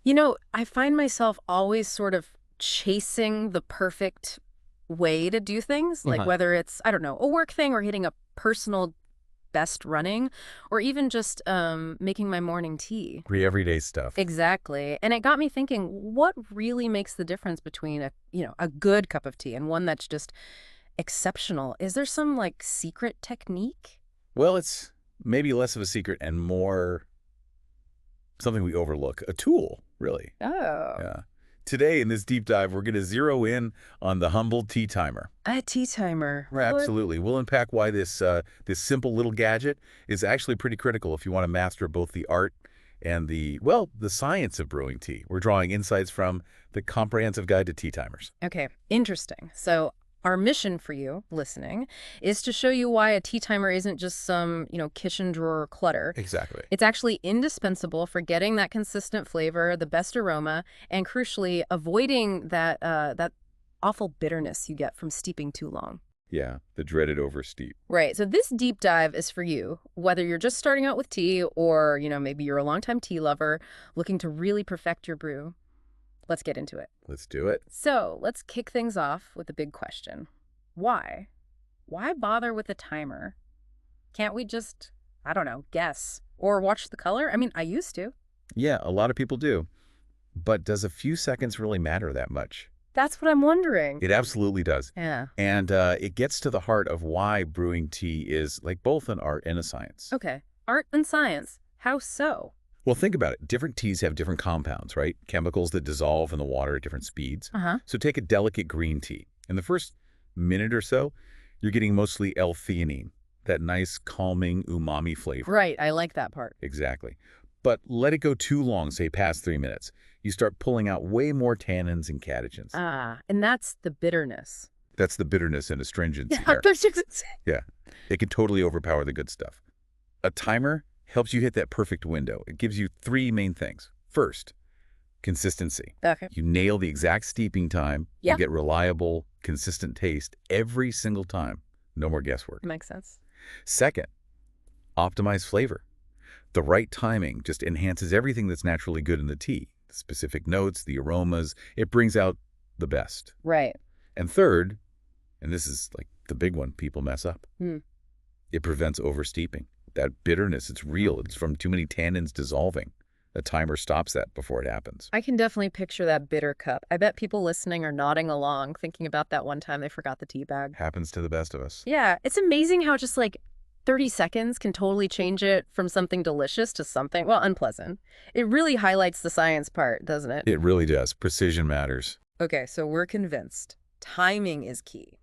I find myself always sort of chasing the perfect way to do things, like Uh-huh. whether it's, I don't know, a work thing or hitting a personal best running, or even just making my morning tea. Everyday stuff. Exactly. And it got me thinking, what really makes the difference between a good cup of tea and one that's just exceptional? Is there some like secret technique? Well, it's maybe less of a secret and more something we overlook. A tool, really. Oh, Yeah. Today, in this deep dive, we're going to zero in on the humble tea timer. a tea timer. Right, What? absolutely. We'll unpack why this simple little gadget is actually pretty critical if you want to master both the art and the science of brewing tea. We're drawing insights from the Comprehensive Guide to Tea Timers. Okay, interesting. So our mission for you listening is to show you why a tea timer isn't just some, kitchen drawer clutter. Exactly. It's actually indispensable for getting that consistent flavor, the best aroma, and crucially avoiding that awful bitterness you get from steeping too long. Yeah, the dreaded oversteep. Right. So this deep dive is for you, whether you're just starting out with tea or, maybe you're a longtime tea lover looking to really perfect your brew. Let's get into it. Let's do it. So let's kick things off with a big question. Why? Why bother with a timer? Can't we just, I don't know, guess or watch the color? I mean, I used to. Yeah, a lot of people do. But does a few seconds really matter that much? That's what I'm wondering. It absolutely does. Yeah. And it gets to the heart of why brewing tea is like both an art and a science. Okay. Art and science. How so? Well, think about it. Different teas have different compounds, right? Chemicals that dissolve in the water at different speeds. Uh-huh. So take a delicate green tea. In the first minute or so, you're getting mostly L-theanine, that nice calming umami flavor. Right. I like that part. Exactly. But let it go too long, say past 3 minutes. You start pulling out way more tannins and catechins. Ah, and that's the bitterness. That's the bitterness and astringency Yeah, there. that's just- Yeah. It can totally overpower the good stuff. A timer helps you hit that perfect window. It gives you three main things. First, consistency. Okay. You nail the exact steeping time. Yeah. You get reliable, consistent taste every single time. No more guesswork. Makes sense. Second, optimize flavor. The right timing just enhances everything that's naturally good in the tea. The specific notes, the aromas, it brings out the best. Right. And third, and this is like the big one people mess up, Hmm. it prevents oversteeping. That bitterness, it's real. It's from too many tannins dissolving. A timer stops that before it happens. I can definitely picture that bitter cup. I bet people listening are nodding along, thinking about that one time they forgot the tea bag. Happens to the best of us. Yeah, it's amazing how just like 30 seconds can totally change it from something delicious to something, well, unpleasant. It really highlights the science part, doesn't it? It really does. Precision matters. Okay, so we're convinced. Timing is key.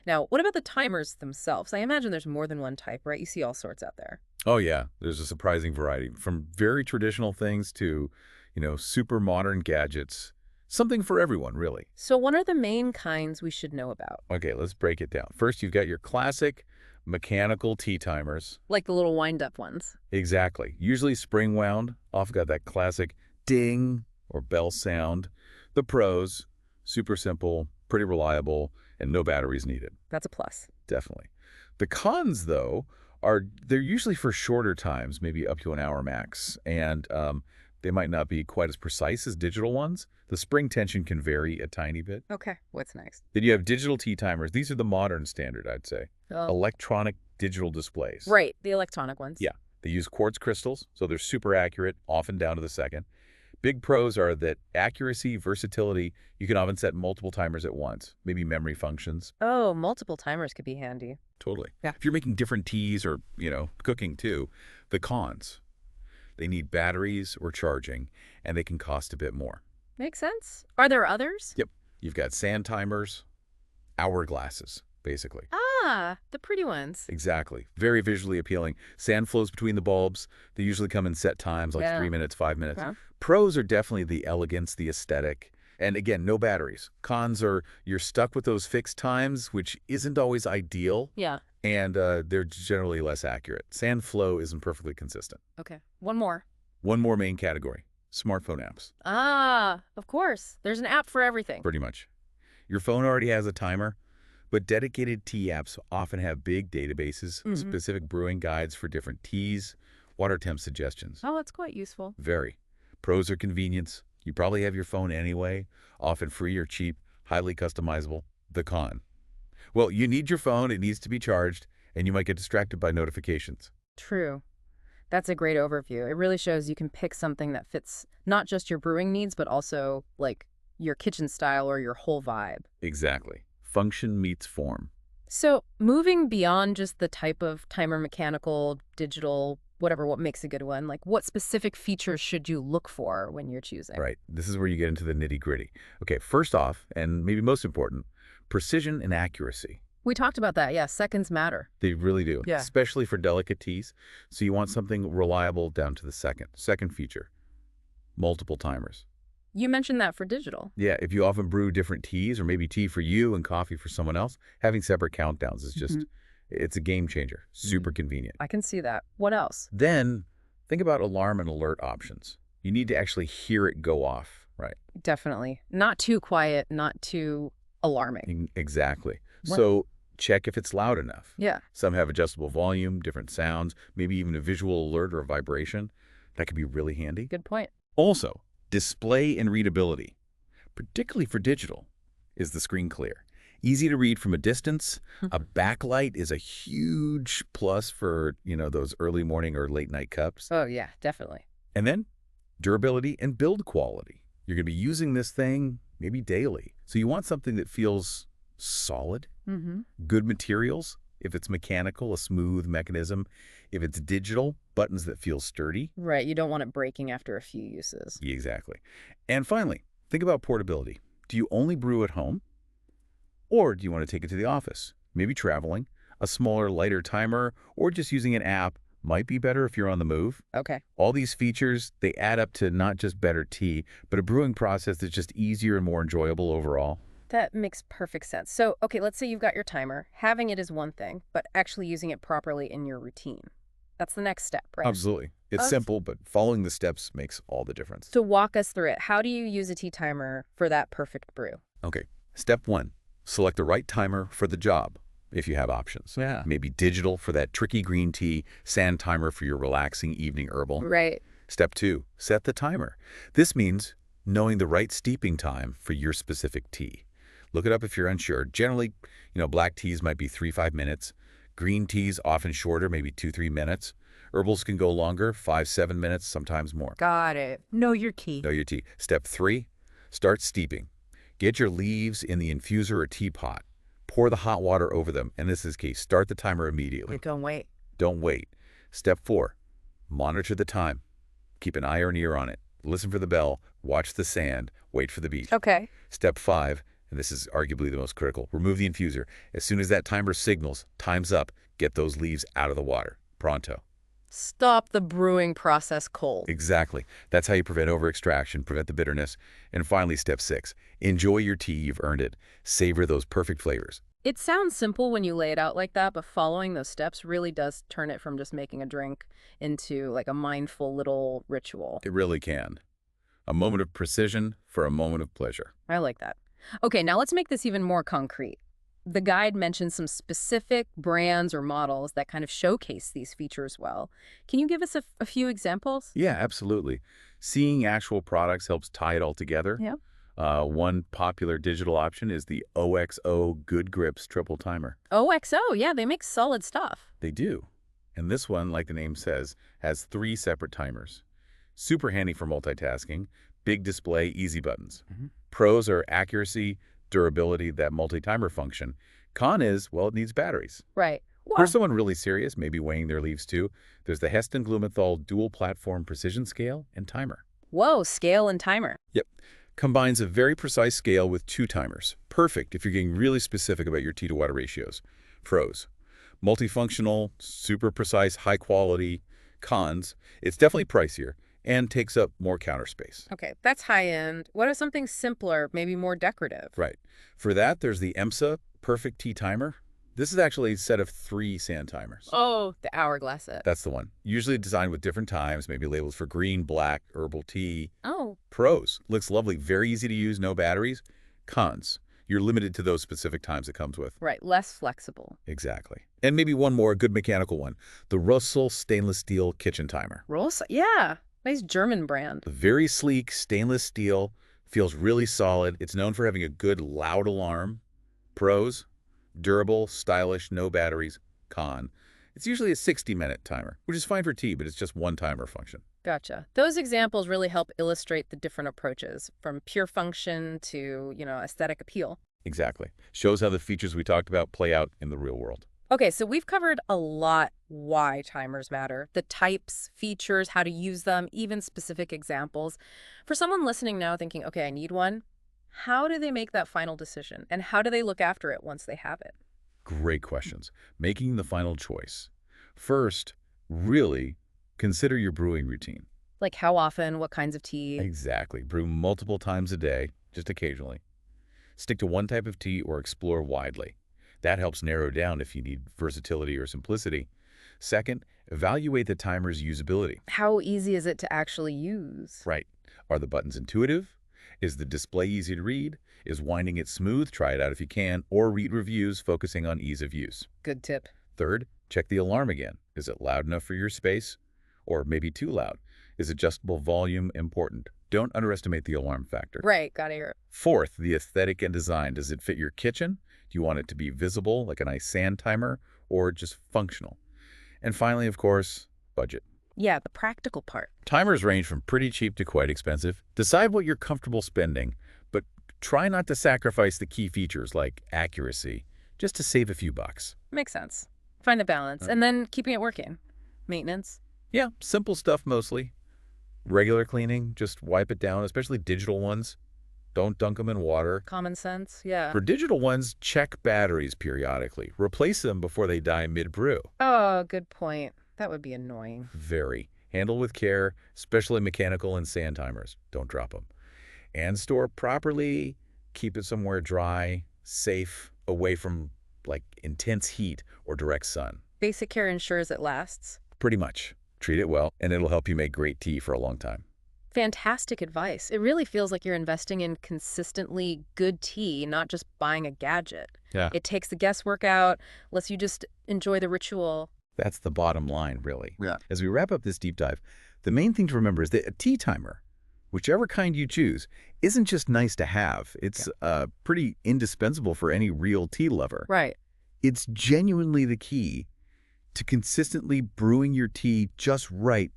Now, what about the timers themselves? I imagine there's more than one type, right? You see all sorts out there. Oh, yeah. There's a surprising variety. From very traditional things to, super modern gadgets. Something for everyone, really. So what are the main kinds we should know about? Okay, let's break it down. First, you've got your classic mechanical tea timers. Like the little wind-up ones. Exactly. Usually spring wound. Often got that classic ding or bell sound. The pros, super simple, pretty reliable, and no batteries needed. That's a plus. Definitely. The cons, though, they're usually for shorter times, maybe up to an hour max, and they might not be quite as precise as digital ones. The spring tension can vary a tiny bit. Okay, what's next? Then you have digital tea timers. These are the modern standard, I'd say. Oh, Electronic digital displays. right, the electronic ones. Yeah. They use quartz crystals, so they're super accurate, often down to the second. Big pros are that accuracy, versatility, you can often set multiple timers at once, maybe memory functions. Oh, multiple timers could be handy. Totally. Yeah. If you're making different teas or, cooking too, the cons, they need batteries or charging, and they can cost a bit more. Makes sense. Are there others? Yep. You've got sand timers, hourglasses, basically. Ah, the pretty ones. Exactly. Very visually appealing. Sand flows between the bulbs. They usually come in set times, like Yeah. 3 minutes, 5 minutes. Okay. Pros are definitely the elegance, the aesthetic. And again, no batteries. Cons are you're stuck with those fixed times, which isn't always ideal, Yeah. and they're generally less accurate. Sand flow isn't perfectly consistent. Okay. One more. One more main category, smartphone apps, Ah, of course. There's an app for everything. pretty much. Your phone already has a timer, but dedicated tea apps often have big databases, Mhm. specific brewing guides for different teas, water temp suggestions. Oh, that's quite useful. Very. Pros are convenience, You probably have your phone anyway, often free or cheap, highly customizable. The con. Well, you need your phone, it needs to be charged, and you might get distracted by notifications. True. That's a great overview. It really shows you can pick something that fits not just your brewing needs, but also like your kitchen style or your whole vibe. Exactly. Function meets form. So moving beyond just the type of timer, mechanical, digital, whatever, what makes a good one, like what specific features should you look for when you're choosing? Right. This is where you get into the nitty-gritty. Okay, first off, and maybe most important, precision and accuracy. We talked about that. Yeah, seconds matter. They really do, Yeah. especially for delicate teas. So you want something reliable down to the second. Second feature, multiple timers. You mentioned that for digital. Yeah, if you often brew different teas or maybe tea for you and coffee for someone else, having separate countdowns is just, it's a game changer. Super convenient. I can see that. What else? Then think about alarm and alert options. You need to actually hear it go off, right? Definitely. Not too quiet, not too alarming. Exactly. What? So check if it's loud enough. Yeah. Some have adjustable volume, different sounds, maybe even a visual alert or a vibration. That could be really handy. Good point. Also, display and readability, particularly for digital, is the screen clear. Easy to read from a distance. A backlight is a huge plus for, those early morning or late night cups. Oh, yeah, definitely. And then durability and build quality. You're going to be using this thing maybe daily. So you want something that feels solid, good materials. If it's mechanical, a smooth mechanism. If it's digital, buttons that feel sturdy. Right. You don't want it breaking after a few uses. Exactly. And finally, think about portability. Do you only brew at home? Or do you want to take it to the office? Maybe traveling. A smaller, lighter timer, or just using an app might be better if you're on the move. Okay. All these features, they add up to not just better tea, but a brewing process that's just easier and more enjoyable overall. That makes perfect sense. So, okay, let's say you've got your timer. Having it is one thing, but actually using it properly in your routine. That's the next step, right? Absolutely. It's Us- simple, but following the steps makes all the difference. So walk us through it. How do you use a tea timer for that perfect brew? Okay. Step 1, select the right timer for the job, if you have options. Yeah. Maybe digital for that tricky green tea, sand timer for your relaxing evening herbal. Right. Step 2, set the timer. This means knowing the right steeping time for your specific tea. Look it up if you're unsure. Generally, black teas might be 3-5 minutes. Green teas often shorter, maybe 2-3 minutes. Herbals can go longer, 5-7 minutes, sometimes more. Got it. Know your tea. Know your tea. Step 3, start steeping. Get your leaves in the infuser or teapot. Pour the hot water over them, and this is key. Start the timer immediately. Don't wait. Don't wait. Step 4, monitor the time. Keep an eye or an ear on it. Listen for the bell. Watch the sand. Wait for the beep. Okay. Step 5, and this is arguably the most critical, remove the infuser. As soon as that timer signals, time's up, get those leaves out of the water. Pronto. Stop the brewing process cold. Exactly. That's how you prevent over-extraction, prevent the bitterness. And finally, step 6, enjoy your tea. You've earned it. Savor those perfect flavors. It sounds simple when you lay it out like that, but following those steps really does turn it from just making a drink into like a mindful little ritual. It really can. A moment of precision for a moment of pleasure. I like that. Okay, now let's make this even more concrete. The guide mentions some specific brands or models that kind of showcase these features well. Can you give us a few examples? Yeah, absolutely. Seeing actual products helps tie it all together. Yeah. One popular digital option is the OXO Good Grips Triple Timer. OXO, yeah, they make solid stuff. They do. And this one, like the name says, has 3 separate timers. Super handy for multitasking, big display, easy buttons. Pros are accuracy, durability, that multi-timer function. Con is, well, it needs batteries. Right. For someone really serious, maybe weighing their leaves too, there's the Heston Blumenthal dual platform precision scale and timer. Whoa, scale and timer. Yep. Combines a very precise scale with 2 timers. Perfect if you're getting really specific about your tea to water ratios. Pros, multifunctional, super precise, high quality. Cons, it's definitely pricier and takes up more counter space. Okay, that's high end. What are something simpler, maybe more decorative? Right. For that, there's the EMSA Perfect Tea Timer. This is actually a set of 3 sand timers. Oh, the hourglass set. That's the one. Usually designed with different times, maybe labels for green, black, herbal tea. Oh. Pros, looks lovely, very easy to use, no batteries. Cons, you're limited to those specific times it comes with. Right, less flexible. Exactly. And maybe one more, a good mechanical one. The Russell Stainless Steel Kitchen Timer. Rolls? Yeah. Nice German brand. Very sleek, stainless steel, feels really solid. It's known for having a good loud alarm. Pros, durable, stylish, no batteries. Con, it's usually a 60-minute timer, which is fine for tea, but it's just one timer function. Gotcha. Those examples really help illustrate the different approaches, from pure function to, aesthetic appeal. Exactly. Shows how the features we talked about play out in the real world. Okay, so we've covered a lot why timers matter. The types, features, how to use them, even specific examples. For someone listening now thinking, okay, I need one, how do they make that final decision? And how do they look after it once they have it? Great questions. Making the final choice. First, really consider your brewing routine. Like how often, what kinds of tea? Exactly. Brew multiple times a day, just occasionally. Stick to one type of tea or explore widely. That helps narrow down if you need versatility or simplicity. Second, evaluate the timer's usability. How easy is it to actually use? Right. Are the buttons intuitive? Is the display easy to read? Is winding it smooth? Try it out if you can. Or read reviews focusing on ease of use. Good tip. Third, check the alarm again. Is it loud enough for your space? Or maybe too loud? Is adjustable volume important? Don't underestimate the alarm factor. Right, gotta hear it. Fourth, the aesthetic and design. Does it fit your kitchen? Do you want it to be visible, like a nice sand timer, or just functional? And finally, of course, budget. Yeah, the practical part. Timers range from pretty cheap to quite expensive. Decide what you're comfortable spending, but try not to sacrifice the key features like accuracy, just to save a few bucks. Makes sense. Find a balance. And then keeping it working. Maintenance. Yeah, simple stuff mostly. Regular cleaning, just wipe it down, especially digital ones. Don't dunk them in water. Common sense. Yeah. For digital ones, check batteries periodically. Replace them before they die mid-brew. Oh, good point. That would be annoying. Very. Handle with care, especially mechanical and sand timers. Don't drop them. And store properly. Keep it somewhere dry, safe, away from intense heat or direct sun. Basic care ensures it lasts. Pretty much. Treat it well, and it'll help you make great tea for a long time. Fantastic advice. It really feels like you're investing in consistently good tea, not just buying a gadget. Yeah. It takes the guesswork out, lets you just enjoy the ritual. That's the bottom line, really. Yeah. As we wrap up this deep dive, the main thing to remember is that a tea timer, whichever kind you choose, isn't just nice to have. It's pretty indispensable for any real tea lover. Right. It's genuinely the key to consistently brewing your tea just right,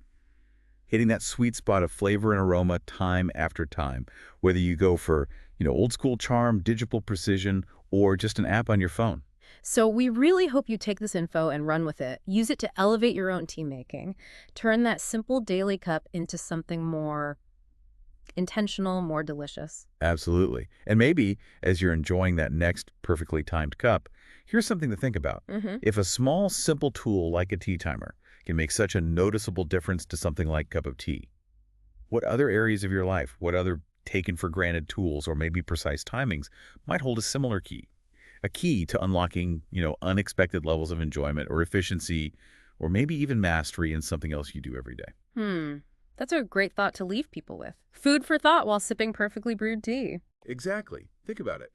hitting that sweet spot of flavor and aroma time after time, whether you go for, old school charm, digital precision, or just an app on your phone. So we really hope you take this info and run with it. Use it to elevate your own tea making. Turn that simple daily cup into something more intentional, more delicious. Absolutely. And maybe as you're enjoying that next perfectly timed cup, here's something to think about. If a small, simple tool like a tea timer can make such a noticeable difference to something like cup of tea, what other areas of your life, what other taken-for-granted tools or maybe precise timings might hold a similar key? A key to unlocking, unexpected levels of enjoyment or efficiency or maybe even mastery in something else you do every day. That's a great thought to leave people with. Food for thought while sipping perfectly brewed tea. Exactly. Think about it.